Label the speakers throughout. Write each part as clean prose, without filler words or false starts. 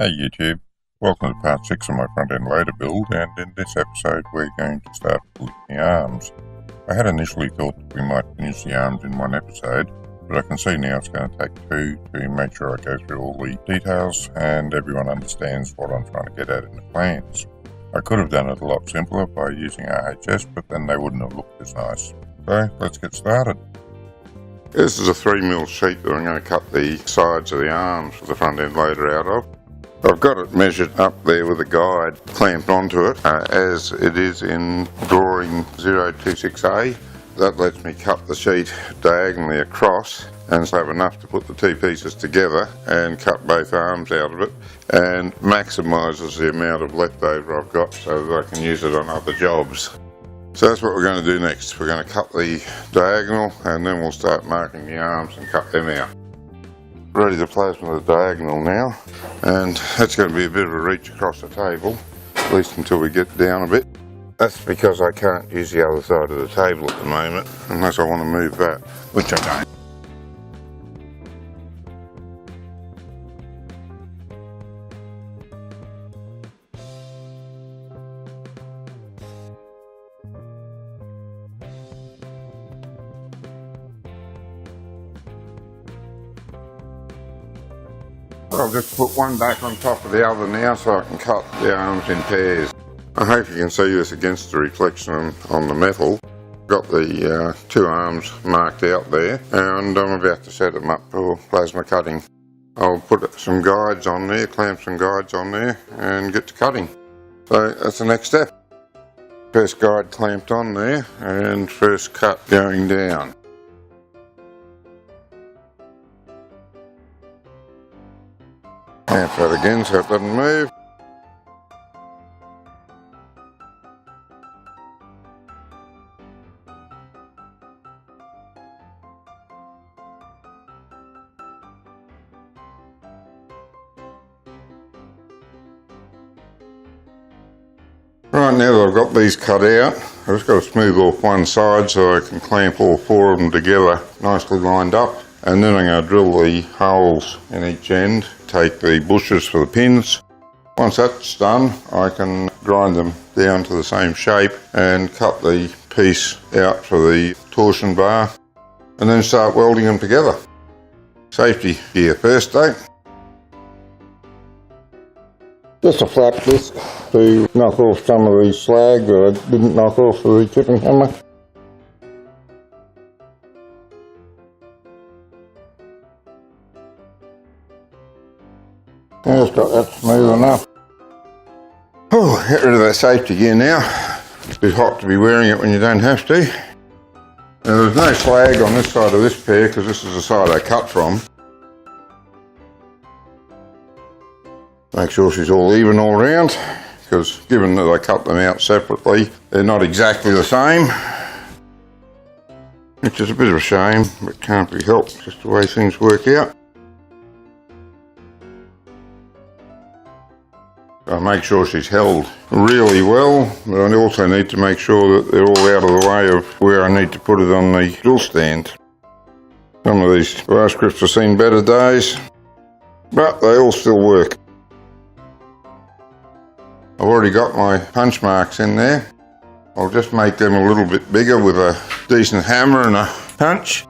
Speaker 1: Hey YouTube, welcome to part 6 of my front end loader build, and in this episode we're going to start building the arms. I had initially thought that we might finish the arms in one episode, but I can see now it's going to take two to make sure I go through all the details and everyone understands what I'm trying to get at in the plans. I could have done it a lot simpler by using RHS, but then they wouldn't have looked as nice. So let's get started. This is a 3mm sheet that I'm going to cut the sides of the arms of the front end loader out of. I've got it measured up there with a guide clamped onto it as it is in drawing 026A. That lets me cut the sheet diagonally across and have enough to put the two pieces together and cut both arms out of it, and maximises the amount of leftover I've got so that I can use it on other jobs. So that's what we're going to do next. We're going to cut the diagonal and then we'll start marking the arms and cut them out. Ready to plasma the diagonal now, and that's going to be a bit of a reach across the table, at least until we get down a bit. That's because I can't use the other side of the table at the moment, unless I want to move that, which I don't. I'll just put one back on top of the other now so I can cut the arms in pairs. I hope you can see this against the reflection on the metal. Got the two arms marked out there, and I'm about to set them up for plasma cutting. I'll put some guides on there, clamp some guides on there and get to cutting. So that's the next step. First guide clamped on there and first cut going down. Clamp that again so it doesn't move. Right, now that I've got these cut out, I've just got to smooth off one side so I can clamp all four of them together nicely lined up. And then I'm going to drill the holes in each end, take the bushes for the pins. Once that's done, I can grind them down to the same shape and cut the piece out for the torsion bar, and then start welding them together. Safety gear first though. Just a flap disc to knock off some of the slag that I didn't knock off with the chipping hammer. Just got that smooth enough. Oh, get rid of that safety gear now. It's a bit hot to be wearing it when you don't have to. Now there's no slag on this side of this pair because this is the side I cut from. Make sure she's all even all round, because given that I cut them out separately, they're not exactly the same. Which is a bit of a shame, but can't be helped, just the way things work out. I make sure she's held really well, but I also need to make sure that they're all out of the way of where I need to put it on the drill stand. Some of these brass grips have seen better days, but they all still work. I've already got my punch marks in there. I'll just make them a little bit bigger with a decent hammer and a punch.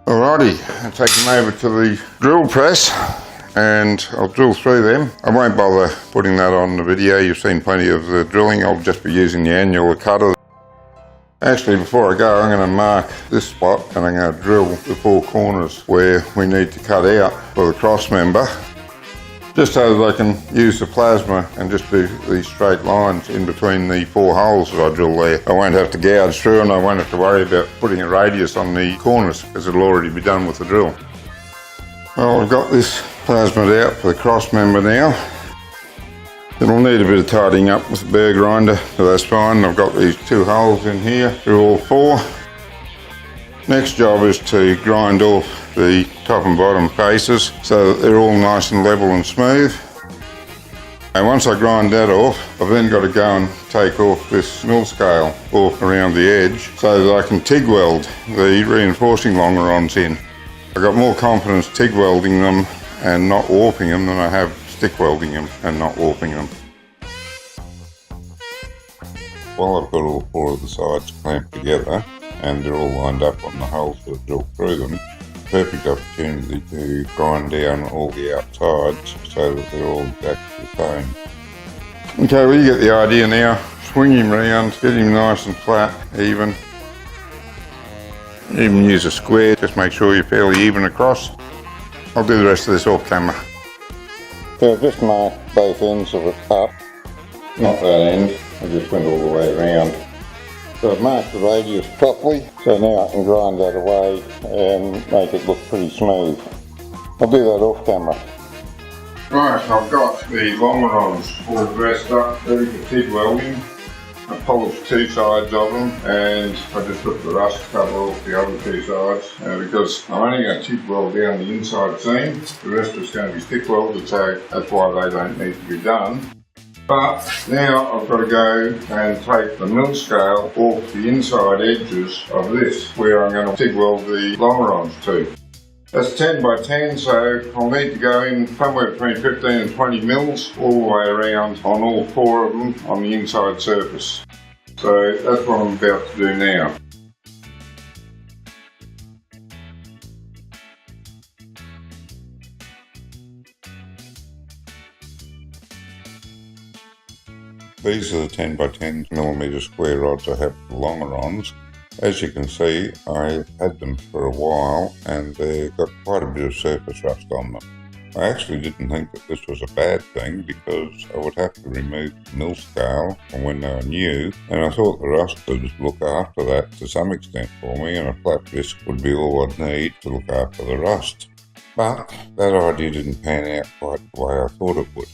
Speaker 1: Alrighty, I'll take them over to the drill press and I'll drill through them. I won't bother putting that on the video, you've seen plenty of the drilling. I'll just be using the annular cutter. Actually, before I go, I'm going to mark this spot and I'm going to drill the four corners where we need to cut out for the cross member, just so that I can use the plasma and just do these straight lines in between the four holes that I drill there. I won't have to gouge through and I won't have to worry about putting a radius on the corners because it'll already be done with the drill. Well, I've got this plasmaed out for the cross member now. It'll need a bit of tidying up with the burr grinder, so that's fine. I've got these two holes in here through all four. Next job is to grind off the top and bottom faces so that they're all nice and level and smooth. And once I grind that off, I've then got to go and take off this mill scale off around the edge so that I can TIG weld the reinforcing longerons in. I've got more confidence TIG welding them and not warping them than I have stick welding them and not warping them. While I've got all four of the sides clamped together and they're all lined up on the holes that drill through them, perfect opportunity to grind down all the outsides so that they're all exactly the same. Okay, well, you get the idea now. Swing him round, get him nice and flat, even. Even use a square, just make sure you're fairly even across. I'll do the rest of this off camera. So I've just marked both ends of it up. Not that end, I just went all the way around. So I've marked the radius properly, so now I can grind that away and make it look pretty smooth. I'll do that off camera. Right, I've got the longerons all dressed up, ready for TIG welding. I polished two sides of them and I just took the rust cover off the other two sides because I'm only going to TIG weld down the inside seam. The rest is going to be stick welded, so that's why they don't need to be done. But now I've got to go and take the mill scale off the inside edges of this where I'm going to TIG weld the longerons to. That's 10 by 10, so I'll need to go in somewhere between 15 and 20 mils all the way around on all four of them on the inside surface. So that's what I'm about to do now. These are the 10 by 10 millimeter square rods I have for the longerons. As you can see, I had them for a while and they've got quite a bit of surface rust on them. I actually didn't think that this was a bad thing because I would have to remove the mill scale from when they were new, and I thought the rust would look after that to some extent for me, and a flat disc would be all I'd need to look after the rust. But that idea didn't pan out quite the way I thought it would.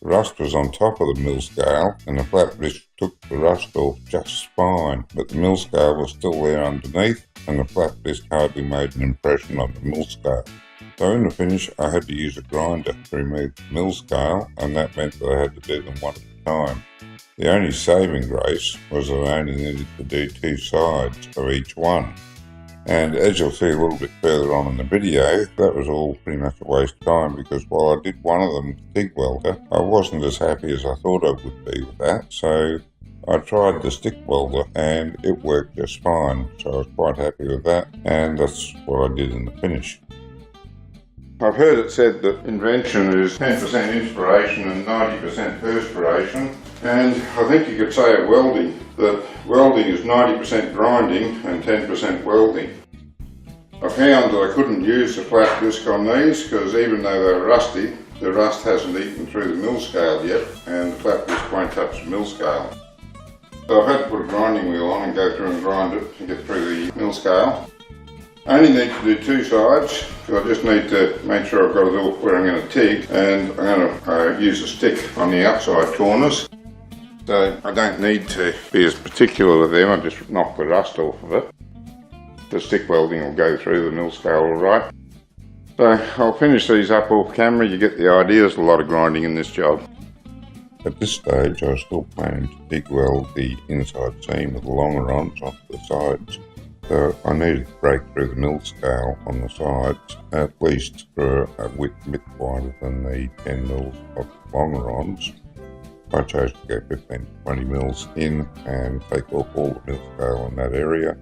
Speaker 1: The rust was on top of the mill scale and the flat disc took the rust off just fine, but the mill scale was still there underneath and the flat disc hardly made an impression on the mill scale. So in the finish I had to use a grinder to remove the mill scale, and that meant that I had to do them one at a time. The only saving grace was that I only needed to do two sides of each one. And as you'll see a little bit further on in the video, that was all pretty much a waste of time because while I did one of them with TIG welder, I wasn't as happy as I thought I would be with that. So I tried the stick welder and it worked just fine. So I was quite happy with that, and that's what I did in the finish. I've heard it said that invention is 10% inspiration and 90% perspiration, and I think you could say of welding that welding is 90% grinding and 10% welding. I found that I couldn't use the flat disc on these because even though they're rusty, the rust hasn't eaten through the mill scale yet and the flat disc won't touch the mill scale. So I've had to put a grinding wheel on and go through and grind it to get through the mill scale. I only need to do two sides, so I just need to make sure I've got it all where I'm going to TIG, and I'm going to use a stick on the outside corners. So I don't need to be as particular with them, I just knock the rust off of it. The stick welding will go through the mill scale alright. So I'll finish these up off camera, you get the idea, there's a lot of grinding in this job. At this stage I was still planning to TIG weld the inside seam of the longerons onto the sides. So I needed to break through the mill scale on the sides, at least for a width a bit wider than the 10 mils of the longerons. I chose to go 15 to 20 mils in and take off all the mill scale in that area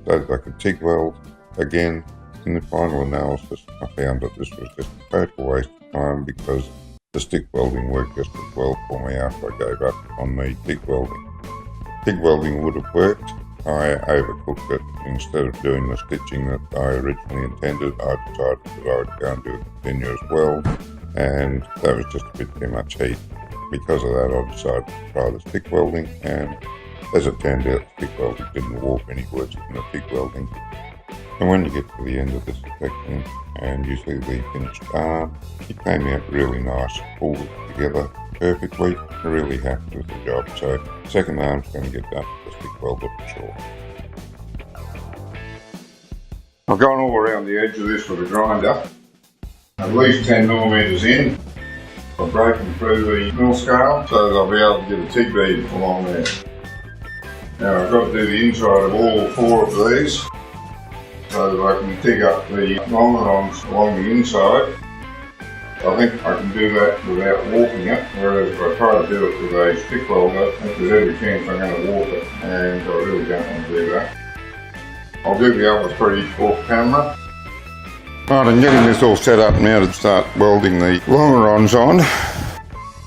Speaker 1: so that I could TIG weld. Again, in the final analysis, I found that this was just a total waste of time because the stick welding worked just as well for me after I gave up on the TIG welding. TIG welding would have worked. I overcooked it. Instead of doing the stitching that I originally intended, I decided that I would go and do a continuous weld, and that was just a bit too much heat. Because of that, I decided to try the stick welding, and as it turned out, the stick welding didn't warp any worse than the TIG welding. And when you get to the end of this section and you see the finished arm, it came out really nice, pulled it together perfectly. I'm really happy with the job, so the second arm's going to get done with the stick welder for sure. I've gone all around the edge of this with a grinder, at least 10 millimetres in. I've broken through the mill scale so that I'll be able to get a TIG bead along there. Now I've got to do the inside of all four of these. so that I can dig up the longerons along the inside. I think I can do that without warping it, whereas if I try to do it with a stick welder, I think there's every chance I'm going to warp it, and I really don't want to do that. I'll do the other three off camera. Right, I'm getting this all set up now to start welding the longerons on.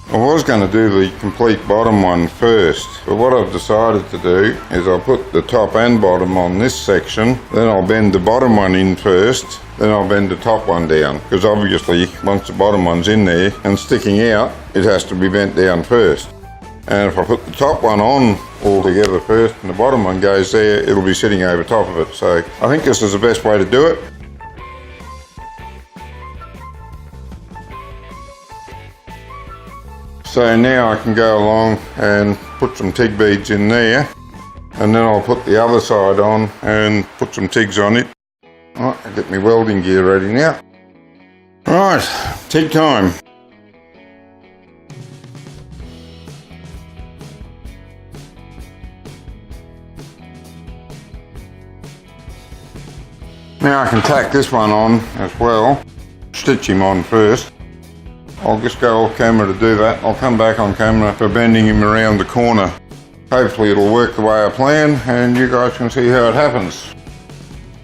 Speaker 1: I was going to do the complete bottom one first, but what I've decided to do is I'll put the top and bottom on this section, then I'll bend the bottom one in first, then I'll bend the top one down, because obviously once the bottom one's in there and sticking out, it has to be bent down first. And if I put the top one on all together first and the bottom one goes there, it'll be sitting over top of it. So I think this is the best way to do it. So now I can go along and put some TIG beads in there, and then I'll put the other side on and put some TIGs on it. Right, I'll get my welding gear ready now. Right, TIG time. Now I can tack this one on as well, stitch him on first. I'll just go off camera to do that. I'll come back on camera for bending him around the corner. Hopefully it'll work the way I plan and you guys can see how it happens.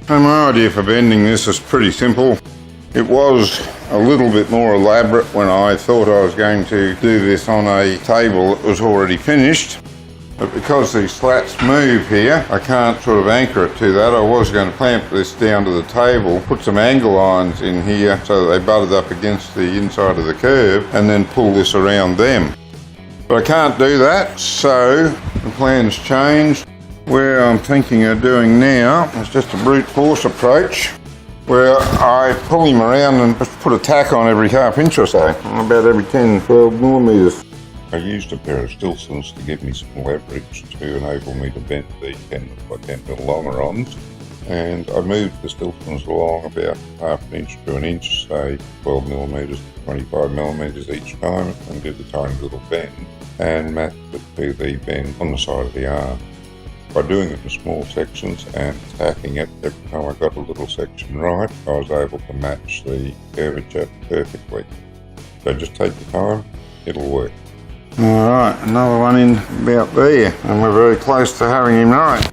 Speaker 1: So my idea for bending this is pretty simple. It was a little bit more elaborate when I thought I was going to do this on a table that was already finished. But because these slats move here, I can't sort of anchor it to that. I was going to clamp this down to the table, put some angle irons in here so that they butted up against the inside of the curve, and then pull this around them. But I can't do that, so the plan's changed. Where I'm thinking of doing now is just a brute force approach, where I pull him around and just put a tack on every half inch or so, about every 10-12 millimetres. I used a pair of Stilsons to give me some leverage to enable me to bend the 10x10 longerons, and I moved the Stilsons along about half an inch to an inch, say 12mm to 25mm each time, and did a tiny little bend and matched it to the bend on the side of the arm. By doing it in small sections and tacking it every time I got a little section right, I was able to match the curvature perfectly. So just take your time, it'll work. Alright, another one in about there, and we're very close to having him right.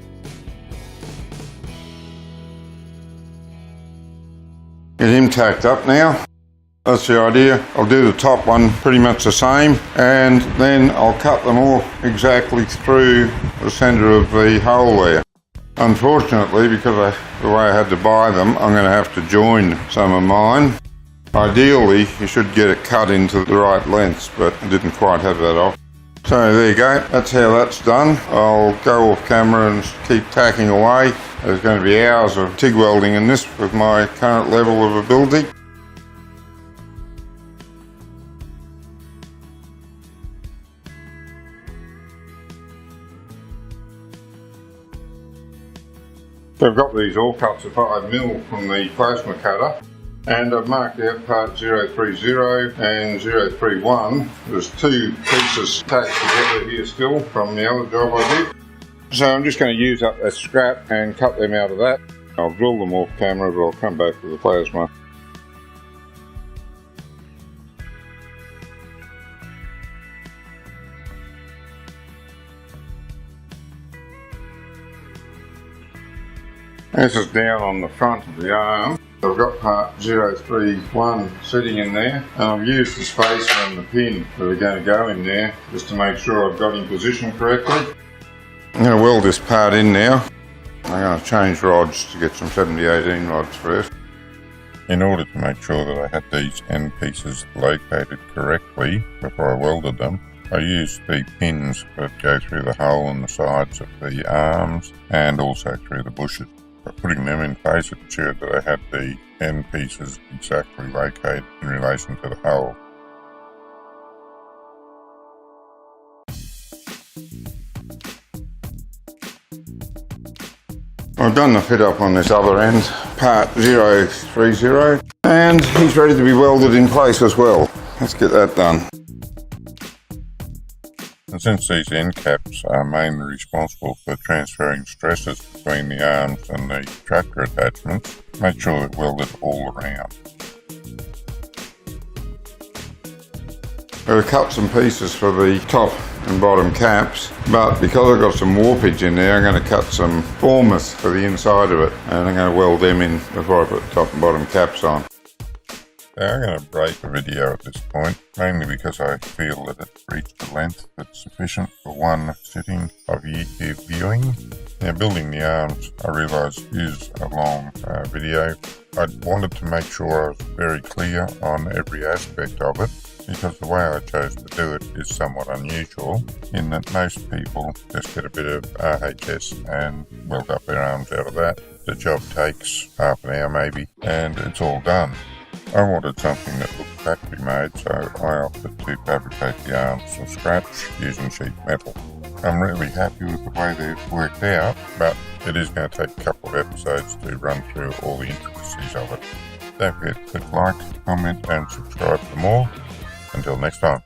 Speaker 1: Get him tacked up now. That's the idea. I'll do the top one pretty much the same, and then I'll cut them off exactly through the centre of the hole there. Unfortunately, because the way I had to buy them, I'm going to have to join some of mine. Ideally, you should get it cut into the right lengths, but I didn't quite have that off. So there you go, that's how that's done. I'll go off camera and keep tacking away. There's going to be hours of TIG welding in this with my current level of ability. So I've got these all cut to 5mm from the plasma cutter, and I've marked out part 030 and 031. There's two pieces tacked together here still from the other job I did. So I'm just going to use up that scrap and cut them out of that. I'll drill them off camera, but I'll come back with the plasma. This is down on the front of the arm. I've got part 031 sitting in there, and I've used the spacer and the pin that are going to go in there just to make sure I've got in position correctly. I'm going to weld this part in now. I'm going to change rods to get some 70-18 rods first. In order to make sure that I had these end pieces located correctly before I welded them, I used the pins that go through the hole in the sides of the arms and also through the bushes. By putting them in place, it ensured that I had the end pieces exactly located in relation to the hole. I've done the fit up on this other end, part 030, and he's ready to be welded in place as well. Let's get that done. And since these end caps are mainly responsible for transferring stresses between the arms and the tractor attachments, make sure they're welded all around. I've cut some pieces for the top and bottom caps, but because I've got some warpage in there, I'm going to cut some formers for the inside of it, and I'm going to weld them in before I put the top and bottom caps on. Now I'm going to break the video at this point, mainly because I feel that it's reached a length that's sufficient for one sitting of YouTube viewing. Now, building the arms, I realise, is a long video. I wanted to make sure I was very clear on every aspect of it, because the way I chose to do it is somewhat unusual, in that most people just get a bit of RHS and weld up their arms out of that. The job takes half an hour maybe, and it's all done. I wanted something that looked factory made, so I opted to fabricate the arms from scratch using sheet metal. I'm really happy with the way they've worked out, but it is going to take a couple of episodes to run through all the intricacies of it. Don't forget to click like, comment and subscribe for more. Until next time.